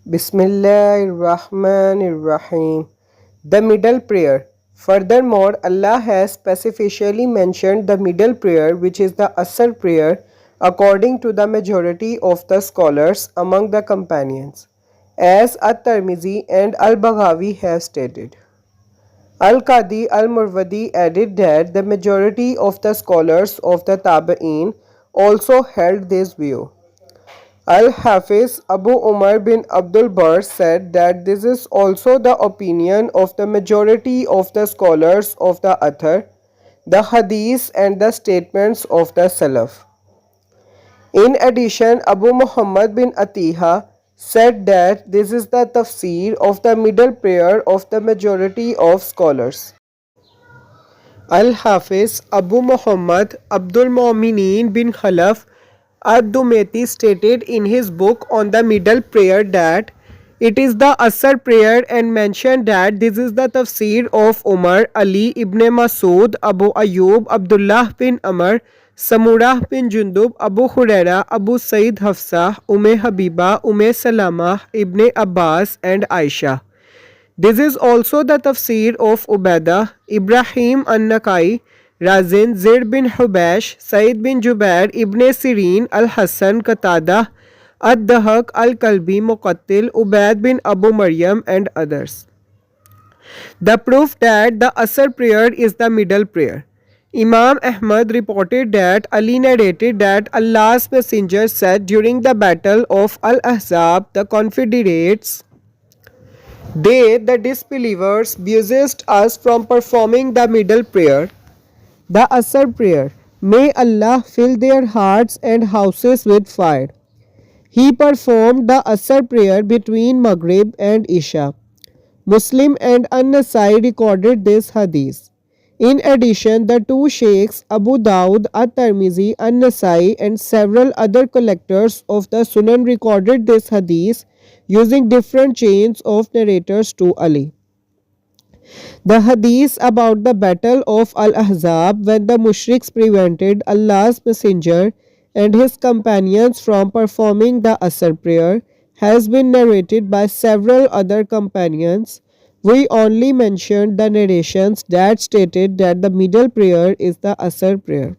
Bismillahirrahmanirrahim. The middle prayer. Furthermore, Allah has specifically mentioned the middle prayer, which is the Asr prayer, according to the majority of the scholars among the companions, as At-Tirmidhi and Al-Baghawi have stated. Al-Qadi al-Murwadi added that the majority of the scholars of the Tabi'een also held this view. Al-Hafiz Abu Umar bin Abdul Barr said that this is also the opinion of the majority of the scholars of the Athar, the Hadith and the statements of the Salaf. In addition, Abu Muhammad bin Atiha said that this is the tafsir of the middle prayer of the majority of scholars. Al-Hafiz Abu Muhammad Abdul Mu'minin bin Khalaf Ad-Dumeti stated in his book on the middle prayer that it is the Asr prayer and mentioned that this is the tafsir of Umar, Ali ibn Masud, Abu Ayyub, Abdullah bin Amr, Samurah bin Jundub, Abu Huraira, Abu Sayyid Hafsa, Habiba, Salama, Ibn Abbas and Aisha. This is also the tafsir of Ubadah, Ibrahim an-Nakai, Razin, Zaid bin Hubash, Said bin Jubair, Ibn Sirin, Al-Hassan, Qatada, Ad-Dahak, Al-Kalbi, Muqattil, Ubaid bin Abu Maryam and others. The proof that the Asr prayer is the middle prayer. Imam Ahmad reported that Ali narrated that Allah's Messenger said during the battle of Al-Ahzab, the Confederates, they, the disbelievers, resist us from performing the middle prayer, the Asr prayer. May Allah fill their hearts and houses with fire. He performed the Asr prayer between Maghrib and Isha. Muslim and An-Nasai recorded this hadith. In addition, the two sheikhs Abu Dawud, At-Tirmidhi, An-Nasai and several other collectors of the Sunan recorded this hadith using different chains of narrators to Ali. The hadith about the battle of Al-Ahzab, when the mushriks prevented Allah's Messenger and his companions from performing the Asr prayer, has been narrated by several other companions. We only mentioned the narrations that stated that the middle prayer is the Asr prayer.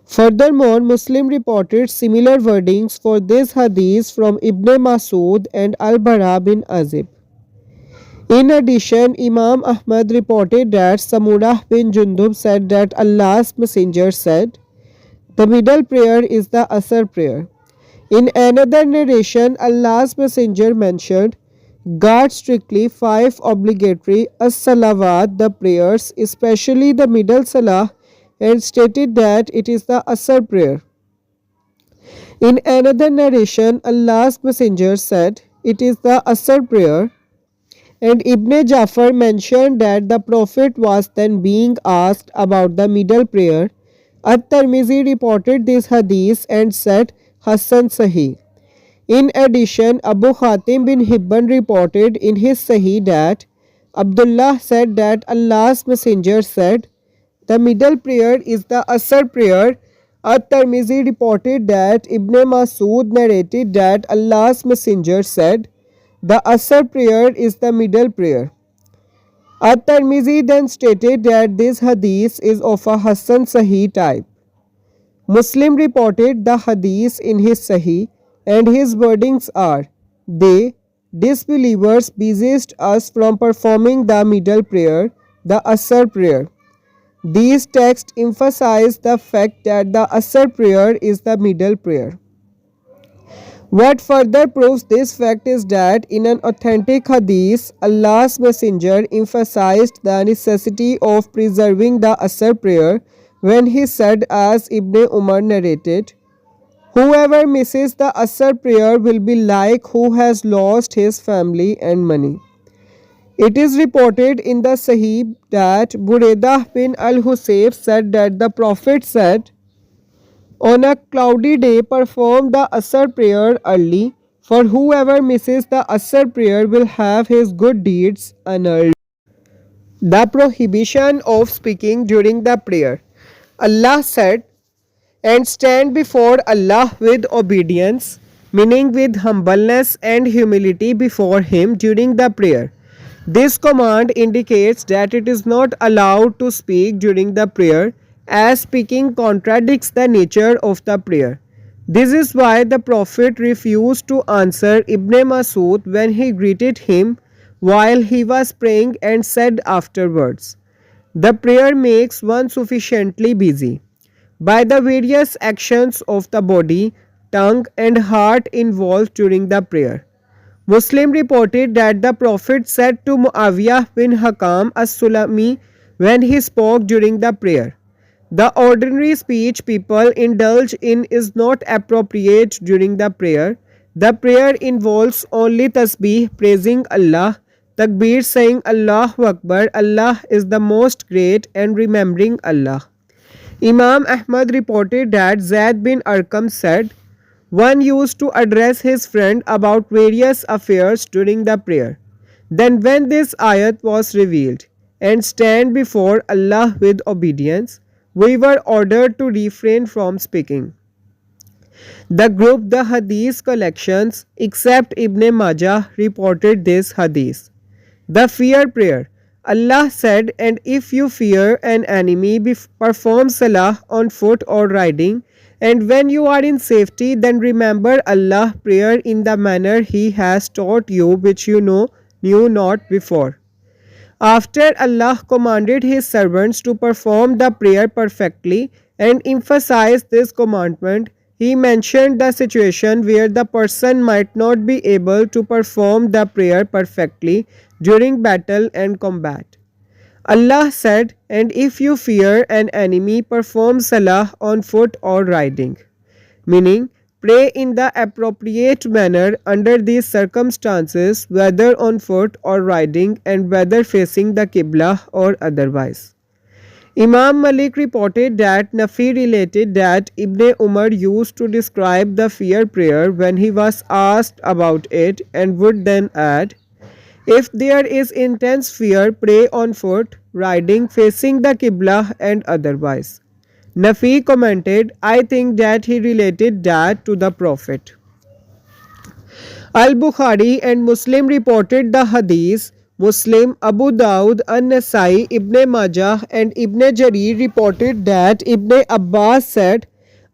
Furthermore, Muslim reported similar wordings for this hadith from Ibn Masud and Al-Bara bin Azib. In addition, Imam Ahmad reported that Samurah bin Jundub said that Allah's Messenger said, the middle prayer is the Asr prayer. In another narration, Allah's Messenger mentioned, guard strictly 5 obligatory as-salawat, the prayers, especially the middle salah, and stated that it is the Asr prayer. In another narration, Allah's Messenger said, it is the Asr prayer. And Ibn Jafar mentioned that the Prophet was then being asked about the middle prayer. At-Tirmidhi reported this hadith and said, Hassan Sahih. In addition, Abu Hatim bin Hibban reported in his Sahih that Abdullah said that Allah's Messenger said, the middle prayer is the Asr prayer. At-Tirmidhi reported that Ibn Masud narrated that Allah's Messenger said, the Asr prayer is the middle prayer. At-Tirmidhi then stated that this hadith is of a Hassan Sahih type. Muslim reported the hadith in his Sahih and his wordings are, they, disbelievers, resist us from performing the middle prayer, the Asr prayer. These texts emphasize the fact that the Asr prayer is the middle prayer. What further proves this fact is that in an authentic hadith, Allah's Messenger emphasized the necessity of preserving the Asr prayer when he said, as Ibn Umar narrated, whoever misses the Asr prayer will be like who has lost his family and money. It is reported in the Sahih that Buraidah bin al-Husayb said that the Prophet said, on a cloudy day, perform the Asr prayer early, for whoever misses the Asr prayer will have his good deeds annulled. The prohibition of speaking during the prayer. Allah said, and stand before Allah with obedience. meaning with humbleness and humility before Him during the prayer. This command indicates that it is not allowed to speak during the prayer, as speaking contradicts the nature of the prayer. This is why the Prophet refused to answer Ibn Masud when he greeted him while he was praying and said afterwards, "The prayer makes one sufficiently busy by the various actions of the body, tongue, and heart involved during the prayer." Muslim reported that the Prophet said to Muawiyah bin Hakam as-Sulami when he spoke during the prayer, "The ordinary speech people indulge in is not appropriate during the prayer. The prayer involves only tasbih, praising Allah, takbir, saying Allahu Akbar, Allah is the most great, and remembering Allah." Imam Ahmad reported that Zaid bin Arqam said, "One used to address his friend about various affairs during the prayer. Then when this ayat was revealed, and stand before Allah with obedience, we were ordered to refrain from speaking." The group The Hadith Collections, except Ibn Majah, reported this hadith. The fear prayer. Allah said, "And if you fear an enemy, perform salah on foot or riding, and when you are in safety, then remember Allah, prayer in the manner He has taught you, which you knew not before." After Allah commanded His servants to perform the prayer perfectly and emphasized this commandment, He mentioned the situation where the person might not be able to perform the prayer perfectly during battle and combat. Allah said, "And if you fear an enemy, perform salah on foot or riding," meaning pray in the appropriate manner under these circumstances, whether on foot or riding, and whether facing the Qibla or otherwise. Imam Malik reported that Nafi related that Ibn Umar used to describe the fear prayer when he was asked about it, and would then add, "If there is intense fear, pray on foot, riding, facing the Qibla, and otherwise." Nafi commented, "I think that he related that to the Prophet." Al-Bukhari and Muslim reported the hadith. Muslim, Abu Dawud, An-Nasai, Ibn Majah, and Ibn Jarir reported that Ibn Abbas said,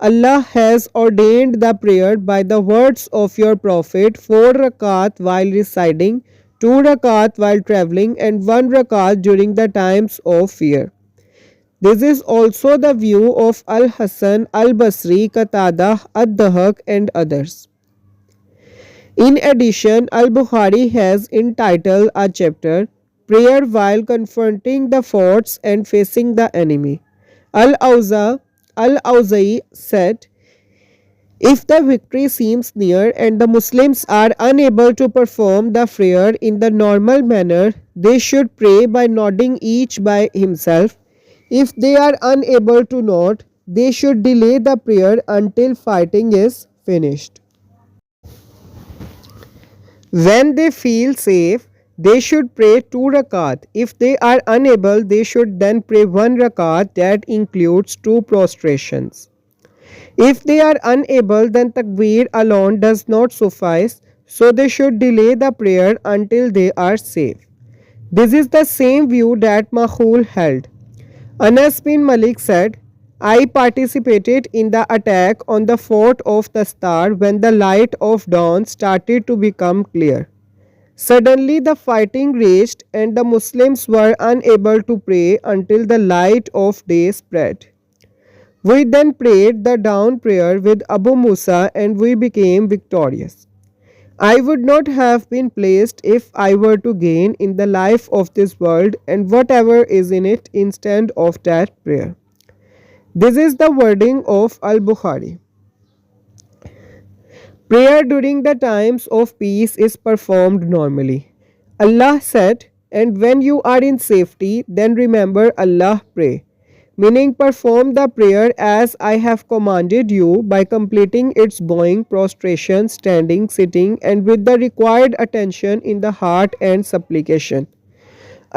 "Allah has ordained the prayer by the words of your Prophet, 4 rakat while residing, 2 rakat while traveling, and 1 rakat during the times of fear." This is also the view of Al-Hasan, Al-Basri, Qatada, Ad-Dahak, and others. In addition, Al-Bukhari has entitled a chapter, "Prayer while confronting the forts and facing the enemy." Al-Awza'i said, "If the victory seems near and the Muslims are unable to perform the prayer in the normal manner, they should pray by nodding each by himself. If they are unable to nod, they should delay the prayer until fighting is finished. When they feel safe, they should pray 2 rakat. If they are unable, they should then pray 1 rakat that includes 2 prostrations. If they are unable, then takbir alone does not suffice, so they should delay the prayer until they are safe." This is the same view that Makhul held. Anas bin Malik said, "I participated in the attack on the fort of Tastar when the light of dawn started to become clear. Suddenly the fighting raged and the Muslims were unable to pray until the light of day spread. We then prayed the dawn prayer with Abu Musa and we became victorious. I would not have been placed if I were to gain in the life of this world and whatever is in it instead of that prayer." This is the wording of Al-Bukhari. Prayer during the times of peace is performed normally. Allah said, "And when you are in safety, then remember Allah, pray," meaning perform the prayer as I have commanded you by completing its bowing, prostration, standing, sitting, and with the required attention in the heart and supplication.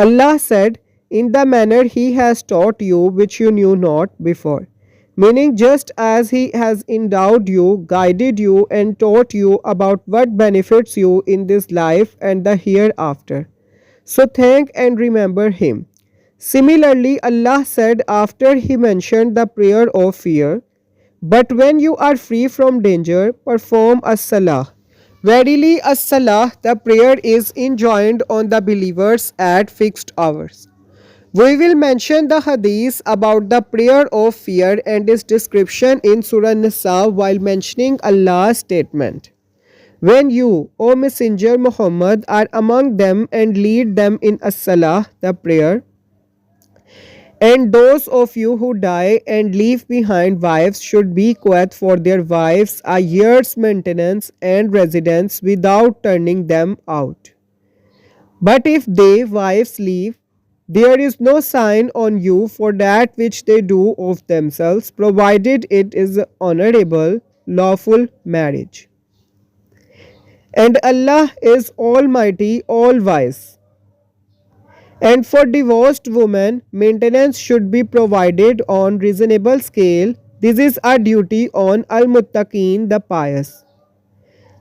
Allah said, "In the manner He has taught you which you knew not before," meaning just as He has endowed you, guided you, and taught you about what benefits you in this life and the hereafter. So thank and remember Him. Similarly, Allah said after He mentioned the prayer of fear, but when you are free from danger, perform as-salah. Verily, as-salah, the prayer is enjoined on the believers at fixed hours. We will mention the hadith about the prayer of fear and its description in Surah Nisa while mentioning Allah's statement. When you, O Messenger Muhammad, are among them and lead them in as-salah, the prayer, and those of you who die and leave behind wives should be quiet for their wives a year's maintenance and residence without turning them out. But if they, wives, leave, there is no sign on you for that which they do of themselves, provided it is honorable, lawful marriage. And Allah is Almighty, All Wise. And for divorced women, maintenance should be provided on reasonable scale. This is a duty on al-muttaqeen, the pious.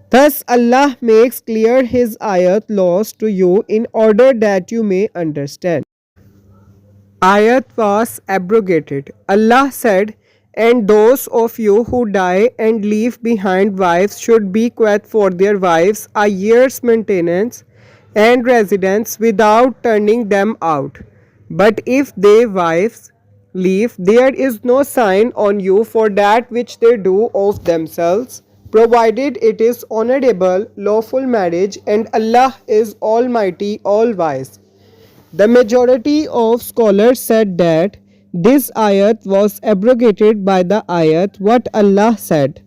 Thus Allah makes clear His ayat laws to you in order that you may understand. Ayat was abrogated. Allah said, and those of you who die and leave behind wives should be quiet for their wives a year's maintenance and residence without turning them out. But if they, wives, leave, there is no sign on you for that which they do of themselves, provided it is honorable, lawful marriage, and Allah is Almighty, All Wise. The majority of scholars said that this ayat was abrogated by the ayat what Allah said.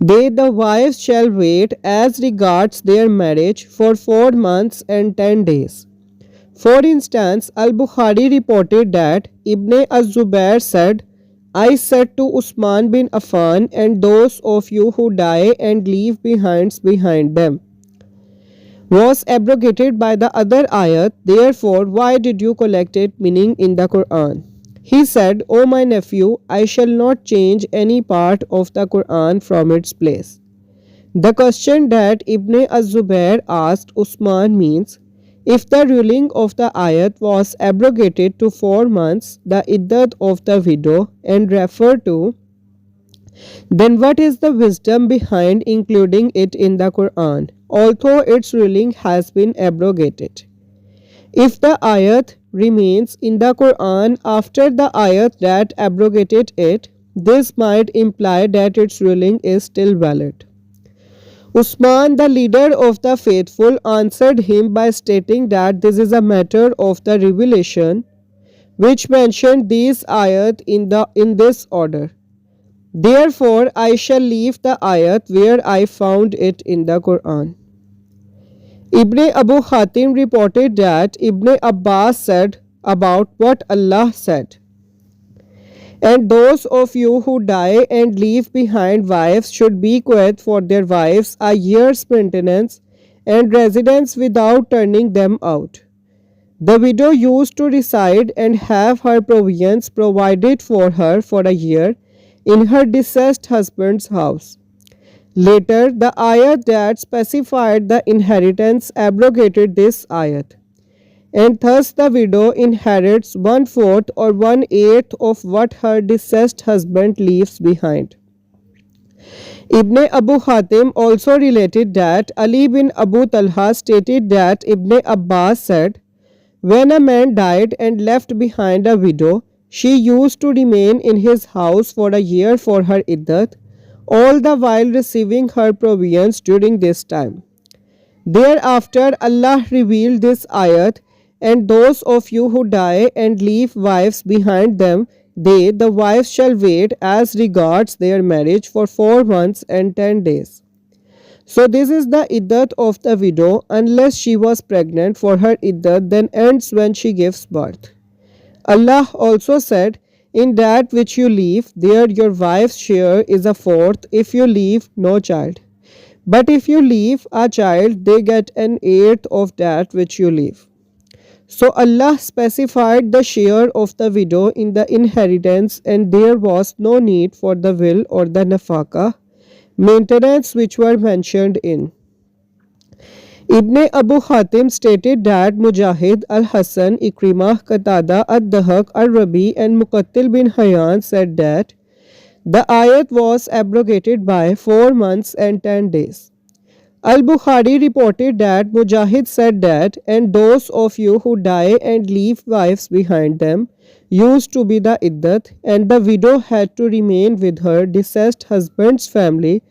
They, the wives, shall wait as regards their marriage for 4 months and 10 days. For instance, Al-Bukhari reported that Ibn Az-Zubair said, I said to Usman bin Affan and those of you who die and leave behind them, was abrogated by the other ayat, therefore why did you collect it, meaning in the Qur'an? He said, O my nephew, I shall not change any part of the Qur'an from its place. The question that Ibn Az-Zubair asked Usman means, if the ruling of the ayat was abrogated to 4 months, the iddat of the widow, and referred to, then what is the wisdom behind including it in the Quran, although its ruling has been abrogated? If the ayat remains in the Quran after the ayat that abrogated it, this might imply that its ruling is still valid. Usman, the leader of the faithful, answered him by stating that this is a matter of the revelation which mentioned these ayat in this order. Therefore, I shall leave the ayat where I found it in the Quran. Ibn Abu Hatim reported that Ibn Abbas said about what Allah said, and those of you who die and leave behind wives should be quiet for their wives a year's maintenance and residence without turning them out. The widow used to reside and have her provisions provided for her for a year in her deceased husband's house. Later, the ayat that specified the inheritance abrogated this ayat, and thus the widow inherits 1/4 or 1/8 of what her deceased husband leaves behind. Ibn Abu Hatim also related that Ali bin Abu Talha stated that Ibn Abbas said, when a man died and left behind a widow, she used to remain in his house for a year for her iddat, all the while receiving her provisions during this time. Thereafter Allah revealed this ayat, and those of you who die and leave wives behind them, they, the wives, shall wait as regards their marriage for 4 months and 10 days. So this is the iddat of the widow, unless she was pregnant, for her iddat then ends when she gives birth. Allah also said, in that which you leave, there your wife's share is 1/4 if you leave no child. But if you leave a child, they get 1/8 of that which you leave. So Allah specified the share of the widow in the inheritance, and there was no need for the will or the nafaka, maintenance which were mentioned in. Ibn Abu Hatim stated that Mujahid, Al-Hassan, Ikrimah, Qatada, Ad-Dahak, Al-Rabi and Muqattil bin Hayyan said that the ayat was abrogated by 4 months and 10 days. Al-Bukhari reported that Mujahid said that, and those of you who die and leave wives behind them used to be the iddat, and the widow had to remain with her deceased husband's family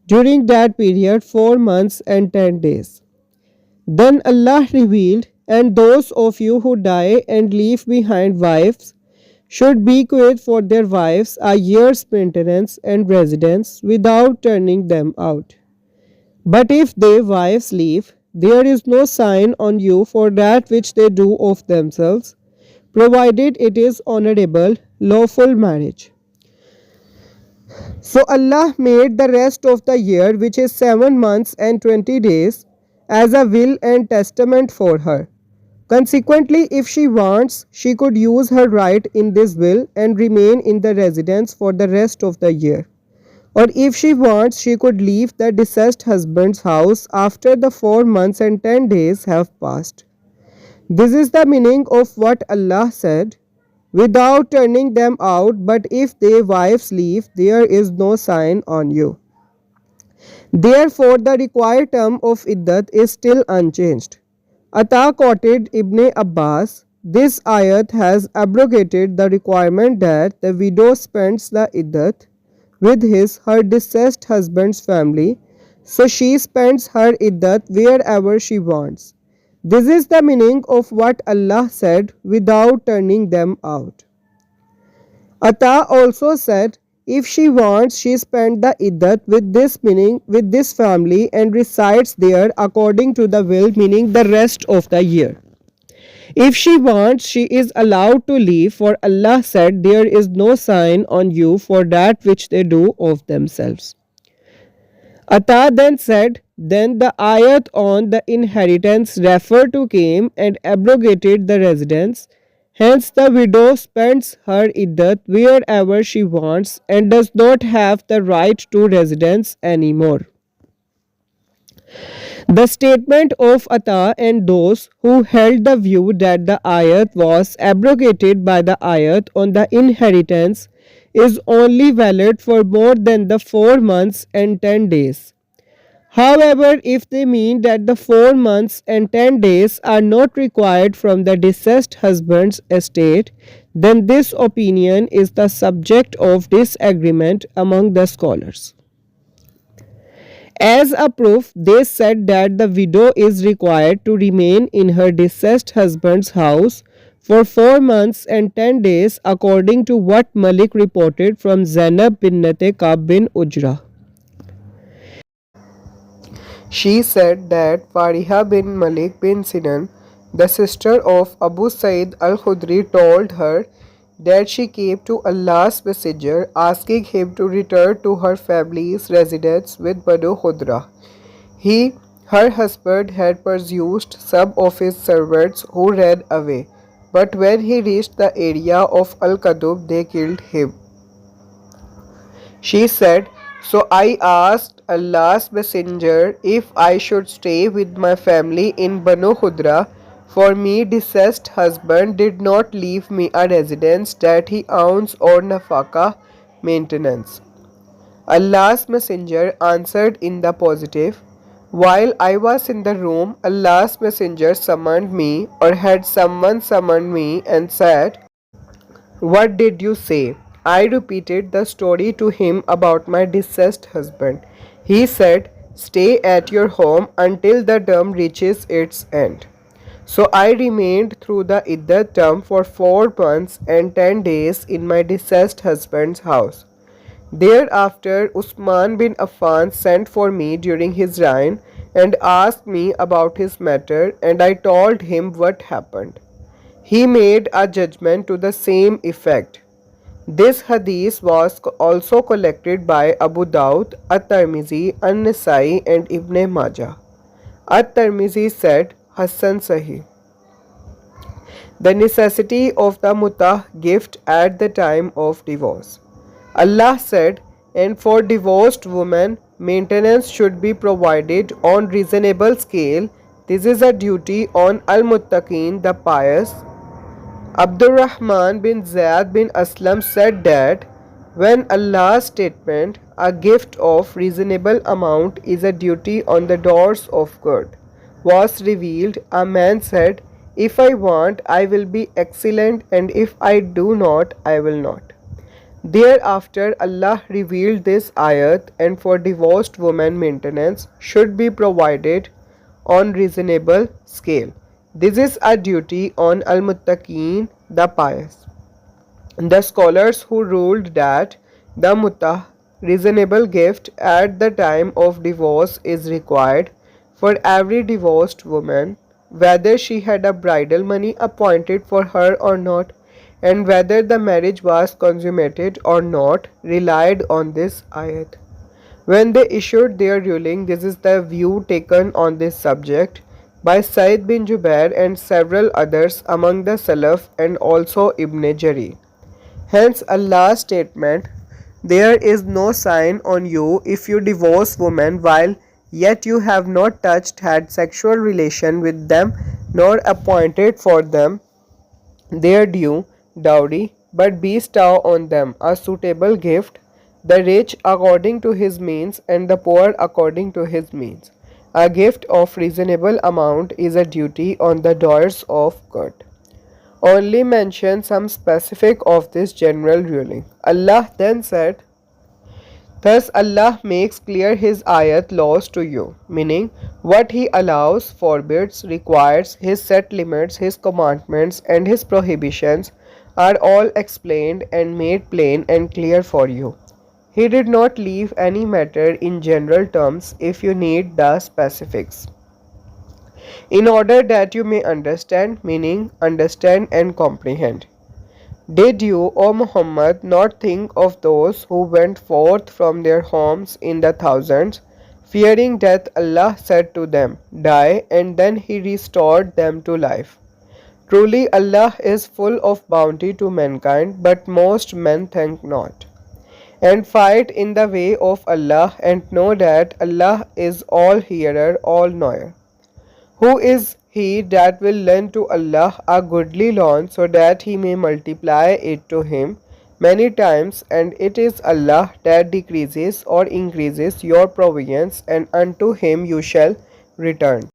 during that period 4 months and 10 days. Then Allah revealed, and those of you who die and leave behind wives should bequeath for their wives a year's maintenance and residence without turning them out. But if their wives leave, there is no sign on you for that which they do of themselves, provided it is honorable, lawful marriage. So Allah made the rest of the year, which is 7 months and 20 days, as a will and testament for her. Consequently, if she wants, she could use her right in this will and remain in the residence for the rest of the year. Or if she wants, she could leave the deceased husband's house after the 4 months and 10 days have passed. This is the meaning of what Allah said, without turning them out, but if their wives leave, there is no sign on you. Therefore, the required term of iddat is still unchanged. Ata quoted Ibn Abbas, this ayat has abrogated the requirement that the widow spends the iddat with her deceased husband's family, so she spends her iddat wherever she wants. This is the meaning of what Allah said without turning them out. Ata also said, if she wants, she spends the iddat with this family and resides there according to the will, meaning the rest of the year. If she wants, she is allowed to leave, for Allah said, there is no sign on you for that which they do of themselves. Ata then said, then the ayat on the inheritance referred to came and abrogated the residence. Hence the widow spends her iddat wherever she wants and does not have the right to residence anymore. The statement of Ata and those who held the view that the ayat was abrogated by the ayat on the inheritance is only valid for more than the 4 months and 10 days. However, if they mean that the 4 months and 10 days are not required from the deceased husband's estate, then this opinion is the subject of disagreement among the scholars. As a proof, they said that the widow is required to remain in her deceased husband's house for 4 months and 10 days according to what Malik reported from Zainab binnate Ka'b bin Ujra. She said that Fariha bin Malik bin Sinan, the sister of Abu Sa'id al-Khudri, told her that she came to Allah's Messenger asking him to return to her family's residence with Banu Khudra. Her husband, had pursued some of his servants who ran away, but when he reached the area of Al-Qadum, they killed him. She said, so I asked Allah's Messenger if I should stay with my family in Banu Khudra. For me, deceased husband did not leave me a residence that he owns or nafaka maintenance. Allah's Messenger answered in the positive. While I was in the room, Allah's Messenger summoned me, or had someone summoned me and said, what did you say? I repeated the story to him about my deceased husband. He said, stay at your home until the term reaches its end. So I remained through the iddat term for 4 months and 10 days in my deceased husband's house. Thereafter, Usman bin Affan sent for me during his reign and asked me about his matter, and I told him what happened. He made a judgment to the same effect. This hadith was also collected by Abu Dawud, At-Tirmizi, An-Nasai and Ibn Majah. At-Tirmizi said, Hassan Sahih. The necessity of the mutah gift at the time of divorce. Allah said, and for divorced women, maintenance should be provided on reasonable scale. This is a duty on al-muttaqin, the pious. Abdurrahman bin Zayd bin Aslam said that when Allah's statement, a gift of reasonable amount is a duty on the doors of good, was revealed, a man said, if I want, I will be excellent, and if I do not, I will not. Thereafter, Allah revealed this ayat, and for divorced women, maintenance should be provided on reasonable scale. This is a duty on al-muttaqin, the pious. The scholars who ruled that the mutah, reasonable gift at the time of divorce, is required for every divorced woman, whether she had a bridal money appointed for her or not, and whether the marriage was consummated or not, relied on this ayat. When they issued their ruling, this is the view taken on this subject by Said bin Jubair and several others among the Salaf and also Ibn Jarir. Hence Allah's statement, there is no sign on you if you divorce women while yet you have not touched, had sexual relation with them, nor appointed for them their due dowry, but bestow on them a suitable gift, the rich according to his means and the poor according to his means. A gift of reasonable amount is a duty on the doors of good. Only mention some specific of this general ruling. Allah then said, thus Allah makes clear His ayat laws to you, meaning what He allows, forbids, requires, His set limits, His commandments and His prohibitions are all explained and made plain and clear for you. He did not leave any matter in general terms if you need the specifics, in order that you may understand, meaning understand and comprehend. Did you, O Muhammad, not think of those who went forth from their homes in the thousands, fearing death? Allah said to them, die, and then He restored them to life. Truly Allah is full of bounty to mankind, but most men think not. And fight in the way of Allah, and know that Allah is all hearer, all knower. Who is he that will lend to Allah a goodly loan so that He may multiply it to him many times? And it is Allah that decreases or increases your provisions, and unto Him you shall return.